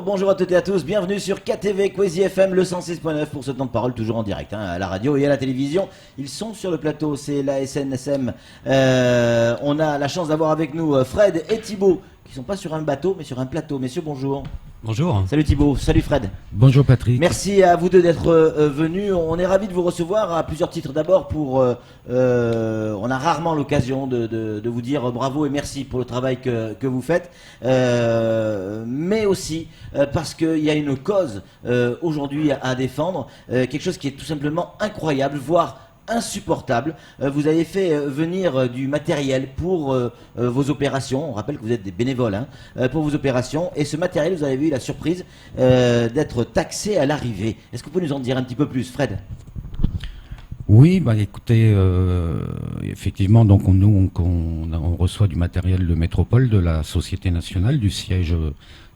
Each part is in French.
Bonjour à toutes et à tous, bienvenue sur KTV Kwezi FM, le 106.9 pour ce temps de parole, toujours en direct, à la radio et à la télévision. Ils sont sur le plateau, c'est la SNSM. On a la chance d'avoir avec nous Fred et Thibaut, qui ne sont pas sur un bateau, mais sur un plateau. Messieurs, bonjour. Bonjour. Salut Thibaut, salut Fred. Bonjour Patrick. Merci à vous deux d'être venus. On est ravis de vous recevoir à plusieurs titres. D'abord on a rarement l'occasion de vous dire bravo et merci pour le travail que vous faites, mais aussi parce qu'il y a une cause aujourd'hui à défendre, quelque chose qui est tout simplement incroyable, voire insupportable. Vous avez fait venir du matériel pour vos opérations. On rappelle que vous êtes des bénévoles pour vos opérations. Et ce matériel, vous avez eu la surprise d'être taxé à l'arrivée. Est-ce que vous pouvez nous en dire un petit peu plus, Fred ? Oui, écoutez, effectivement, donc on reçoit du matériel de métropole, de la Société nationale, du siège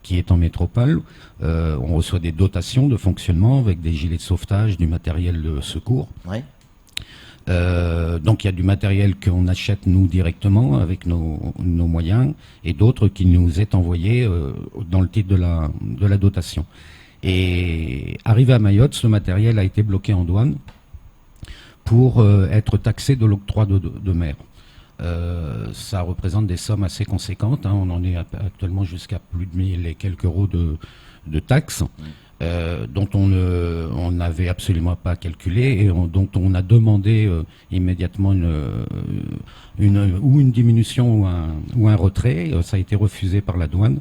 qui est en métropole. On reçoit des dotations de fonctionnement avec des gilets de sauvetage, du matériel de secours. Ouais. Donc il y a du matériel qu'on achète nous directement avec nos moyens et d'autres qui nous est envoyé dans le titre de la dotation. Et arrivé à Mayotte, ce matériel a été bloqué en douane pour être taxé de l'octroi de mer. Ça représente des sommes assez conséquentes, on en est actuellement jusqu'à plus de 1000 et quelques euros de taxes. Dont on n'avait absolument pas calculé et dont on a demandé immédiatement une diminution ou un retrait. Ça a été refusé par la douane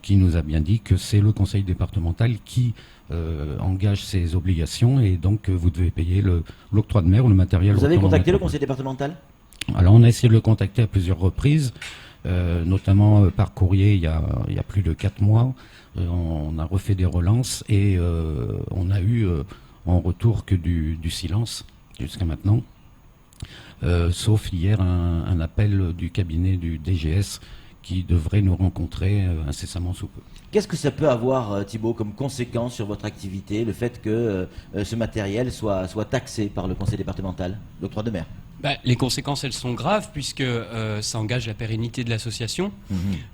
qui nous a bien dit que c'est le conseil départemental qui engage ses obligations et donc vous devez payer l'octroi de mer ou le matériel. Vous avez contacté le conseil départemental ? Alors on a essayé de le contacter à plusieurs reprises, notamment par courrier il y a plus de 4 mois. On a refait des relances et on a eu en retour que du silence jusqu'à maintenant, sauf hier un appel du cabinet du DGS qui devrait nous rencontrer incessamment sous peu. Qu'est-ce que ça peut avoir, Thibaut, comme conséquence sur votre activité, le fait que ce matériel soit taxé par le conseil départemental, l'octroi de mer ? Les conséquences, elles sont graves puisque ça engage la pérennité de l'association.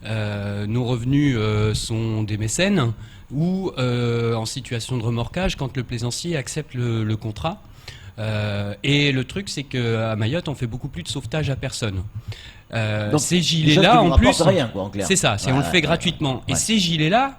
Nos revenus sont des mécènes ou en situation de remorquage quand le plaisancier accepte le contrat. Et le truc, c'est qu'à Mayotte, on fait beaucoup plus de sauvetage à personne. Donc, ces gilets-là, en plus, rien, quoi, en clair. C'est ça, on le fait gratuitement. Ouais. Et ces gilets-là,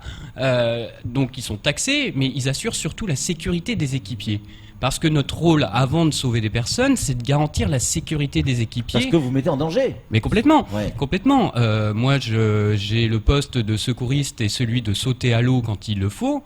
donc ils sont taxés, mais ils assurent surtout la sécurité des équipiers. Parce que notre rôle, avant de sauver des personnes, c'est de garantir la sécurité des équipiers. Parce que vous mettez en danger. Mais complètement, Ouais. complètement. Moi, j'ai le poste de secouriste et celui de sauter à l'eau quand il le faut.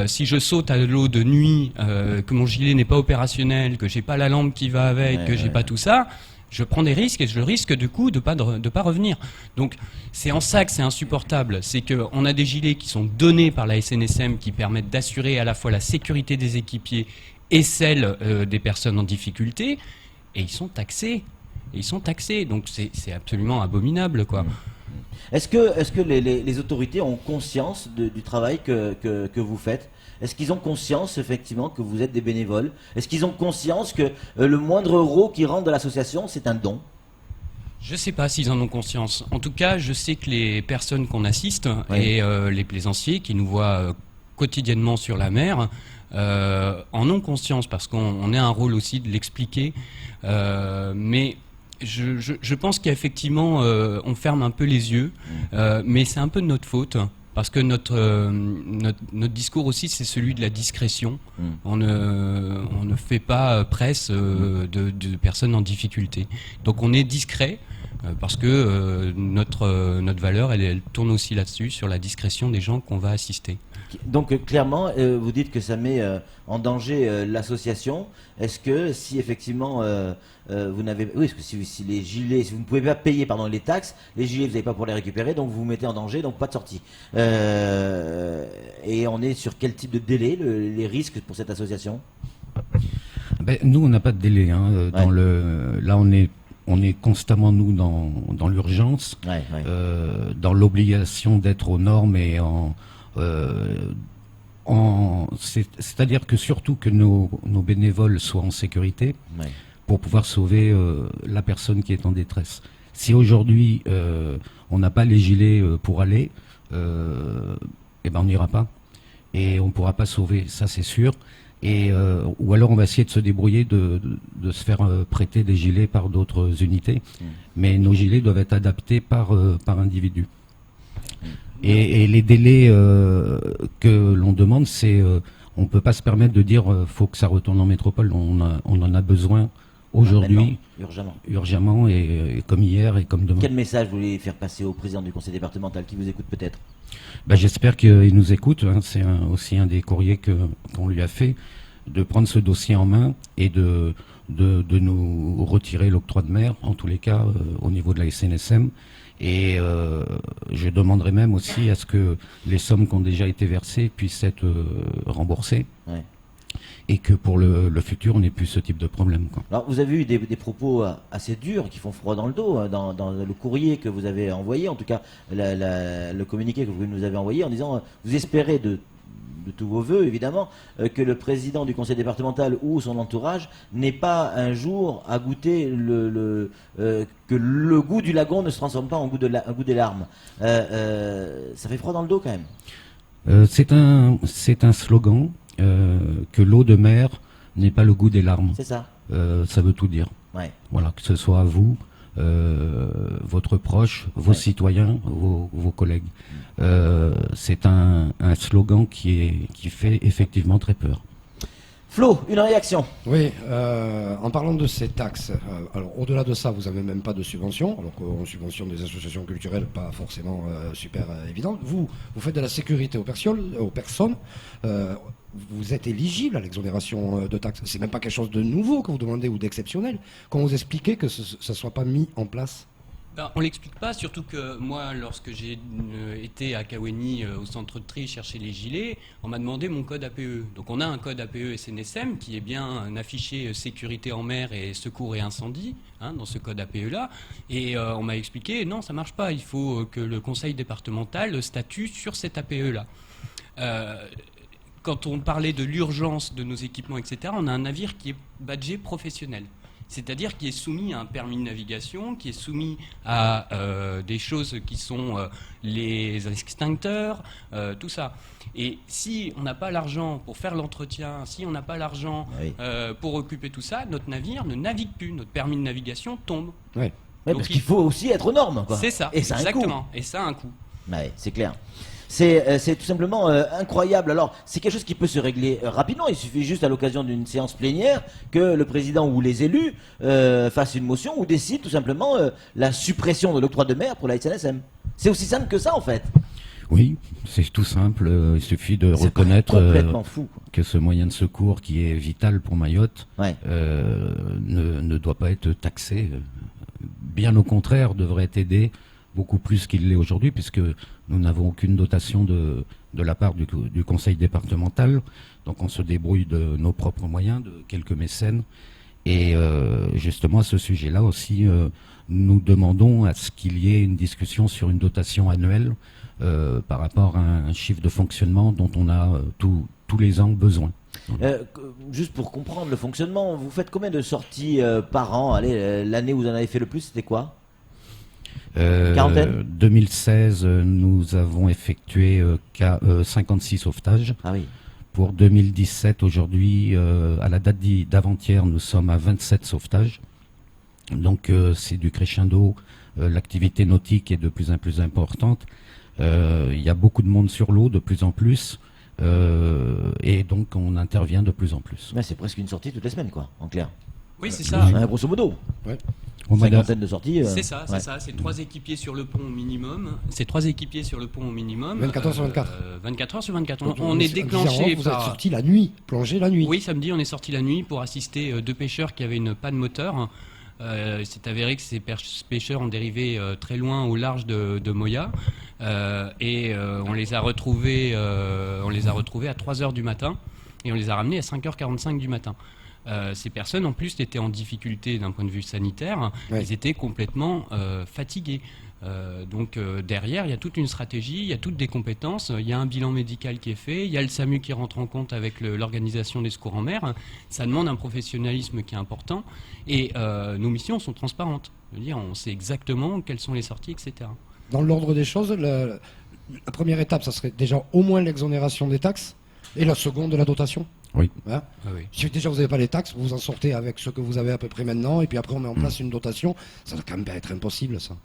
Si je saute à l'eau de nuit, que mon gilet n'est pas opérationnel, que j'ai pas la lampe qui va avec, que j'ai pas tout ça, je prends des risques et je risque du coup de pas revenir. Donc c'est en ça que c'est insupportable. C'est qu'on a des gilets qui sont donnés par la SNSM qui permettent d'assurer à la fois la sécurité des équipiers et celle des personnes en difficulté, et ils sont taxés. Donc c'est absolument abominable, quoi. Est-ce que les autorités ont conscience du travail que vous faites ? Est-ce qu'ils ont conscience, effectivement, que vous êtes des bénévoles ? Est-ce qu'ils ont conscience que le moindre euro qui rentre de l'association, c'est un don ? Je ne sais pas s'ils en ont conscience. En tout cas, je sais que les personnes qu'on assiste et les plaisanciers qui nous voient quotidiennement sur la mer en ont conscience parce qu'on a un rôle aussi de l'expliquer. Mais je pense qu'effectivement, on ferme un peu les yeux, mais c'est un peu de notre faute. Parce que notre discours aussi, c'est celui de la discrétion. On ne fait pas presse de personnes en difficulté. Donc on est discret parce que notre valeur, elle tourne aussi là-dessus, sur la discrétion des gens qu'on va assister. Donc clairement, vous dites que ça met en danger l'association. Est-ce que si effectivement vous n'avez, oui, parce que si les gilets, si vous ne pouvez pas payer les taxes, les gilets vous n'avez pas pour les récupérer, donc vous vous mettez en danger, donc pas de sortie. Et on est sur quel type de délai, les risques pour cette association ? Nous, on n'a pas de délai. Là, on est constamment, nous, dans l'urgence, dans l'obligation d'être aux normes et C'est-à-dire que surtout que nos bénévoles soient en sécurité pour pouvoir sauver la personne qui est en détresse. Si aujourd'hui on n'a pas les gilets pour aller, eh ben on n'ira pas et on ne pourra pas sauver, ça c'est sûr. Ou alors on va essayer de se débrouiller de se faire prêter des gilets par d'autres unités, mais nos gilets doivent être adaptés par individu. Et les délais que l'on demande, c'est on peut pas se permettre de dire faut que ça retourne en métropole. On en a besoin aujourd'hui, urgemment, et comme hier et comme demain. Quel message vous voulez faire passer au président du conseil départemental qui vous écoute peut-être? J'espère qu'il nous écoute. C'est aussi un des courriers qu'on lui a fait, de prendre ce dossier en main et de nous retirer l'octroi de mer, en tous les cas au niveau de la SNSM. Et je demanderai même aussi à ce que les sommes qui ont déjà été versées puissent être remboursées. Ouais. Et que pour le futur, on n'ait plus ce type de problème, quoi. Alors, vous avez eu des propos assez durs qui font froid dans le dos dans le courrier que vous avez envoyé, en tout cas le communiqué que vous nous avez envoyé en disant vous espérez de tous vos voeux, évidemment, que le président du conseil départemental ou son entourage n'ait pas un jour à goûter que le goût du lagon ne se transforme pas en goût des larmes. Ça fait froid dans le dos quand même. C'est un slogan. Que l'eau de mer n'est pas le goût des larmes. C'est ça. Ça veut tout dire. Ouais. Voilà, que ce soit à vous, votre proche, vos citoyens, vos collègues. C'est un slogan qui fait effectivement très peur. Flo, une réaction? Oui, en parlant de ces taxes, alors au-delà de ça, vous n'avez même pas de subvention, alors qu'on subventionne des associations culturelles pas forcément super évidentes. Vous faites de la sécurité aux personnes. Vous êtes éligible à l'exonération de taxes. C'est même pas quelque chose de nouveau que vous demandez ou d'exceptionnel. Quand vous expliquez que ça ne soit pas mis en place. On ne l'explique pas, surtout que moi, lorsque j'ai été à Kaweni, au centre de tri, chercher les gilets, on m'a demandé mon code APE. Donc on a un code APE SNSM qui est bien un affiché sécurité en mer et secours et incendie, dans ce code APE-là. Et on m'a expliqué, non, ça ne marche pas, il faut que le conseil départemental statue sur cet APE-là. Quand on parlait de l'urgence de nos équipements, etc., on a un navire qui est badgé professionnel. C'est-à-dire qui est soumis à un permis de navigation, qui est soumis à des choses qui sont les extincteurs, tout ça. Et si on n'a pas l'argent pour faire l'entretien, si on n'a pas l'argent pour occuper tout ça, notre navire ne navigue plus, notre permis de navigation tombe. Oui, parce qu'il faut aussi être aux normes, quoi. C'est ça, et ça exactement. Et ça a un coût. Ouais, c'est clair. C'est tout simplement incroyable. Alors, c'est quelque chose qui peut se régler rapidement. Il suffit juste à l'occasion d'une séance plénière que le président ou les élus fassent une motion ou décident tout simplement la suppression de l'octroi de mer pour la SNSM. C'est aussi simple que ça, en fait. Oui, c'est tout simple. Il suffit de reconnaître que ce moyen de secours qui est vital pour Mayotte ne doit pas être taxé. Bien au contraire, devrait être aidé beaucoup plus qu'il l'est aujourd'hui, puisque nous n'avons aucune dotation de la part du conseil départemental. Donc on se débrouille de nos propres moyens, de quelques mécènes. Et justement, à ce sujet-là aussi, nous demandons à ce qu'il y ait une discussion sur une dotation annuelle par rapport à un chiffre de fonctionnement dont on a tous les ans besoin. Juste pour comprendre le fonctionnement, vous faites combien de sorties par an? Allez, l'année où vous en avez fait le plus, c'était quoi? 2016, nous avons effectué 56 sauvetages. Ah oui. Pour 2017, aujourd'hui, à la date d'avant-hier, nous sommes à 27 sauvetages. Donc c'est du crescendo. L'activité nautique est de plus en plus importante. Il y a beaucoup de monde sur l'eau, de plus en plus. Et donc on intervient de plus en plus. Mais c'est presque une sortie toutes les semaines, quoi, en clair. Oui, c'est ça. Grosso modo. Ouais. Une cinquantaine de sorties. C'est ça, c'est ça. C'est 3 équipiers sur le pont au minimum. 24 heures sur 24. 24 heures sur 24. On est déclenché vous êtes sorti la nuit, plongé la nuit. Oui, samedi, on est sorti la nuit pour assister 2 pêcheurs qui avaient une panne moteur. C'est avéré que ces pêcheurs ont dérivé très loin au large de Moya. Et on les a retrouvés à 3 heures du matin. Et on les a ramenés à 5h45 du matin. Ces personnes, en plus, étaient en difficulté d'un point de vue sanitaire. Ouais. Ils étaient complètement fatigués. Donc derrière, il y a toute une stratégie, il y a toutes des compétences, il y a un bilan médical qui est fait, il y a le SAMU qui rentre en compte avec l'organisation des secours en mer. Ça demande un professionnalisme qui est important et nos missions sont transparentes. Je veux dire, on sait exactement quelles sont les sorties, etc. Dans l'ordre des choses, la première étape, ça serait déjà au moins l'exonération des taxes et la seconde, la dotation. Oui. Hein, Ah oui. si déjà vous n'avez pas les taxes, vous en sortez avec ce que vous avez à peu près maintenant, et puis après on met en place une dotation, ça va quand même être impossible ça.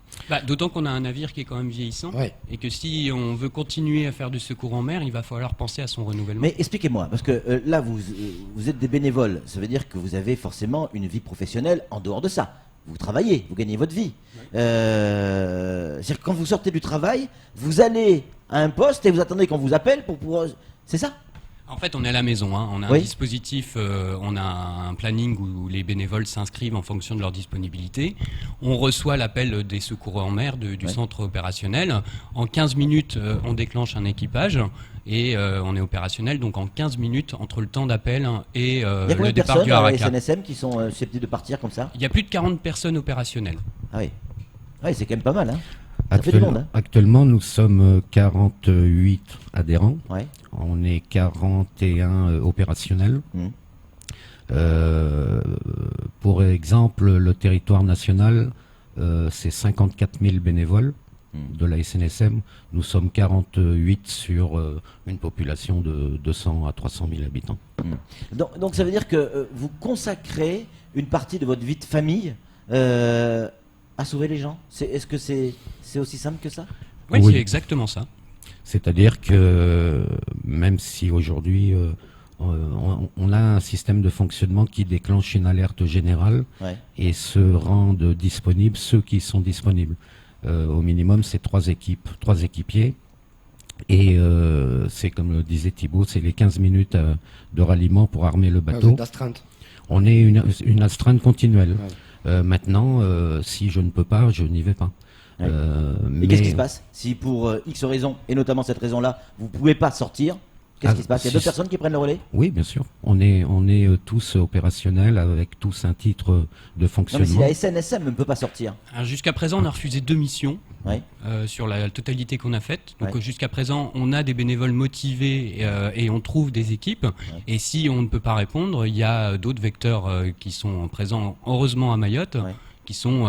D'autant qu'on a un navire qui est quand même vieillissant Ouais. et que si on veut continuer à faire du secours en mer, il va falloir penser à son renouvellement. Mais expliquez-moi, parce que là, vous êtes des bénévoles. Ça veut dire que vous avez forcément une vie professionnelle en dehors de ça. Vous travaillez, vous gagnez votre vie. C'est-à-dire que quand vous sortez du travail, vous allez à un poste et vous attendez qu'on vous appelle pour pouvoir... C'est ça? En fait, on est à la maison. On a un Oui. dispositif, on a un planning où les bénévoles s'inscrivent en fonction de leur disponibilité. On reçoit l'appel des secours en mer du centre opérationnel. En 15 minutes, on déclenche un équipage et on est opérationnel. Donc en 15 minutes, entre le temps d'appel et Il y a le combien de départ personnes du à la Haraka. SNSM qui sont susceptibles de partir comme ça? Il y a plus de 40 personnes opérationnelles. Ah oui. Ah oui, c'est quand même pas mal, hein. Ça fait du monde, hein. Actuellement, nous sommes 48 adhérents. Ouais. On est 41 opérationnels. Mhm. Pour exemple, le territoire national, c'est 54 000 bénévoles de la SNSM. Nous sommes 48 sur une population de 200 à 300 000 habitants. Donc ça veut dire que vous consacrez une partie de votre vie de famille à sauver les gens. Est-ce que c'est aussi simple que ça? Oui, Oui. c'est exactement ça. C'est-à-dire que même si aujourd'hui on a un système de fonctionnement qui déclenche une alerte générale Ouais. et se rendent disponibles ceux qui sont disponibles. Au minimum, c'est 3 équipiers. Et c'est comme le disait Thibaut, c'est les 15 minutes de ralliement pour armer le Vous bateau. êtes d'astreinte. On est une astreinte continuelle. Ouais. Maintenant, si je ne peux pas, je n'y vais pas. Ouais. Mais Et qu'est-ce qui se passe si pour X raisons, et notamment cette raison-là, vous ne pouvez pas sortir? Qu'est-ce qui se passe? Il y a d'autres personnes qui prennent le relais? Oui, bien sûr. On est tous opérationnels avec tous un titre de Non, mais si fonctionnement. la SNSM ne peut pas sortir. Alors, jusqu'à présent, on a refusé 2 missions. Ouais. Sur la totalité qu'on a faite. Donc Ouais. jusqu'à présent, on a des bénévoles motivés et on trouve des équipes. Et si on ne peut pas répondre, il y a d'autres vecteurs qui sont présents heureusement à Mayotte, Ouais. qui sont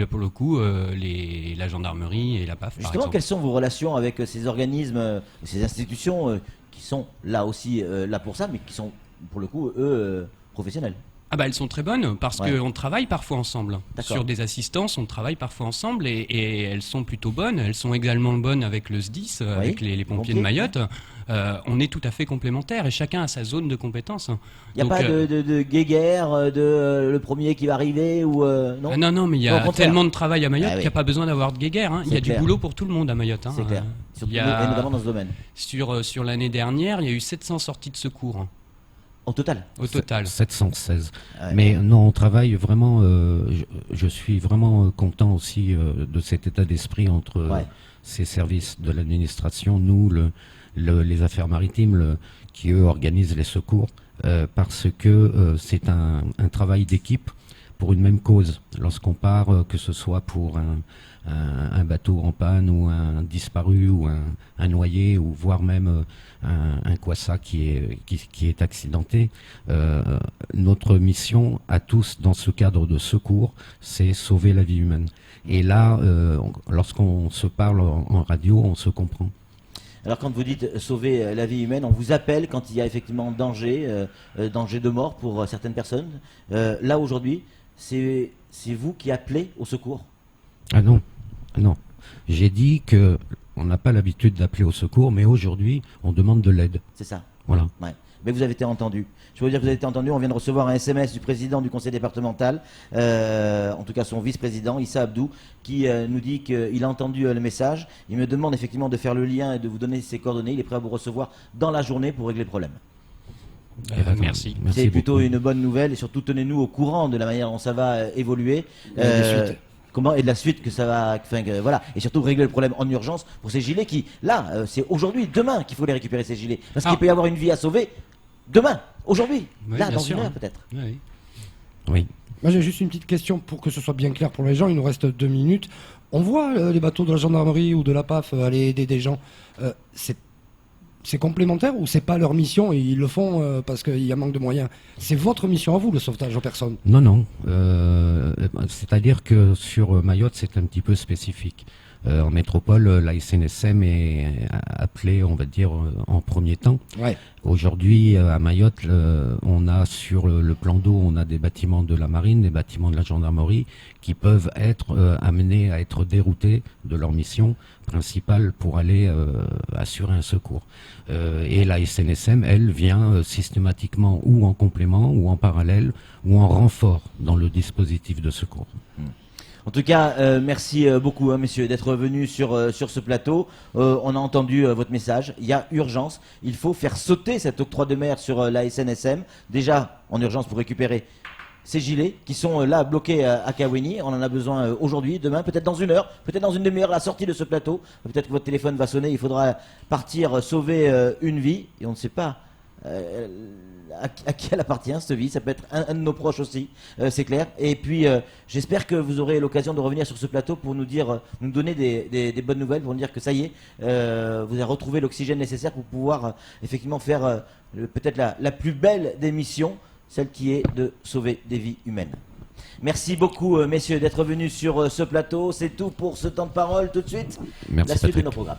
pour le coup la gendarmerie et la PAF. par Justement, exemple. quelles sont vos relations avec ces organismes, ces institutions qui sont là aussi là pour ça, mais qui sont pour le coup eux professionnels? Ah bah elles sont très bonnes parce Ouais. qu'on travaille parfois ensemble. D'accord. Sur des assistances, on travaille parfois ensemble et elles sont plutôt bonnes. Elles sont également bonnes avec le SDIS, avec les pompiers de Mayotte. On est tout à fait complémentaires et chacun a sa zone de compétence. Il n'y a Donc, pas de guéguerre, le premier qui va arriver ou non? Ah non, mais il y Non, au a contraire. tellement de travail à Mayotte Ah oui. qu'il n'y a pas besoin d'avoir de guéguerre. Il y C'est a du clair. boulot pour tout le monde à Mayotte. C'est clair. Surtout, Il y a- et notamment dans ce domaine. Sur l'année dernière, il y a eu 700 sorties de secours Au total. au total. 716. Ouais. Mais non, on travaille vraiment. Je suis vraiment content aussi de cet état d'esprit entre Ouais. ces services de l'administration, nous, les affaires maritimes, qui eux organisent les secours, parce que c'est un travail d'équipe pour une même cause. Lorsqu'on part, que ce soit pour un bateau en panne ou un disparu ou un noyé ou voire même un quassa qui est accidenté, notre mission à tous dans ce cadre de secours, c'est sauver la vie humaine. Et là, lorsqu'on se parle en radio, on se comprend. Alors quand vous dites sauver la vie humaine, on vous appelle quand il y a effectivement danger de mort pour certaines personnes. Là aujourd'hui, c'est vous qui appelez au secours? Ah non, non. J'ai dit que on n'a pas l'habitude d'appeler au secours, mais aujourd'hui, on demande de l'aide. C'est ça. Voilà. Ouais. Mais vous avez été entendu. Je peux vous dire que vous avez été entendu. On vient de recevoir un SMS du président du conseil départemental, en tout cas son vice-président, Issa Abdou, qui nous dit qu'il a entendu le message. Il me demande effectivement de faire le lien et de vous donner ses coordonnées. Il est prêt à vous recevoir dans la journée pour régler le problème. Merci. C'est plutôt beaucoup. une bonne nouvelle et surtout tenez-nous au courant de la manière dont ça va évoluer. Et des suites. Comment et de la suite que ça va, enfin, voilà, et surtout régler le problème en urgence pour ces gilets qui, là, c'est aujourd'hui, demain qu'il faut les récupérer ces gilets, parce qu'il Ah. peut y avoir une vie à sauver demain, aujourd'hui, Oui, là, bien dans sûr, une heure hein. peut-être. Oui. Oui. Moi, j'ai juste une petite question pour que ce soit bien clair pour les gens. Il nous reste 2 minutes. On voit les bateaux de la gendarmerie ou de la PAF aller aider des gens. C'est complémentaire ou c'est pas leur mission et ils le font parce qu'il y a manque de moyens? C'est votre mission à vous, le sauvetage en personne? Non, non. C'est-à-dire que sur Mayotte, c'est un petit peu spécifique. En métropole, la SNSM est appelée, on va dire, en premier temps. Ouais. Aujourd'hui, à Mayotte, on a sur le plan d'eau, on a des bâtiments de la marine, des bâtiments de la gendarmerie qui peuvent être amenés à être déroutés de leur mission principale pour aller assurer un secours. Et la SNSM, elle, vient systématiquement ou en complément, ou en parallèle, ou en renfort dans le dispositif de secours. En tout cas, merci beaucoup, hein, messieurs, d'être venus sur ce plateau. On a entendu votre message. Il y a urgence. Il faut faire sauter cet octroi de mer sur la SNSM. Déjà, en urgence pour récupérer ces gilets qui sont là bloqués à Kawéni. On en a besoin aujourd'hui, demain, peut-être dans 1 heure, peut-être dans 1 demi-heure, à la sortie de ce plateau. Peut-être que votre téléphone va sonner. Il faudra partir sauver une vie. Et on ne sait pas à qui elle appartient cette vie. Ça peut être un de nos proches aussi, c'est clair. Et puis j'espère que vous aurez l'occasion de revenir sur ce plateau pour nous donner des bonnes nouvelles, pour nous dire que ça y est, vous avez retrouvé l'oxygène nécessaire pour pouvoir effectivement faire peut-être la plus belle des missions, celle qui est de sauver des vies humaines. Merci beaucoup, messieurs, d'être venus sur ce plateau. C'est tout pour ce temps de parole. Tout de suite, Merci, la suite Patrick. de nos programmes.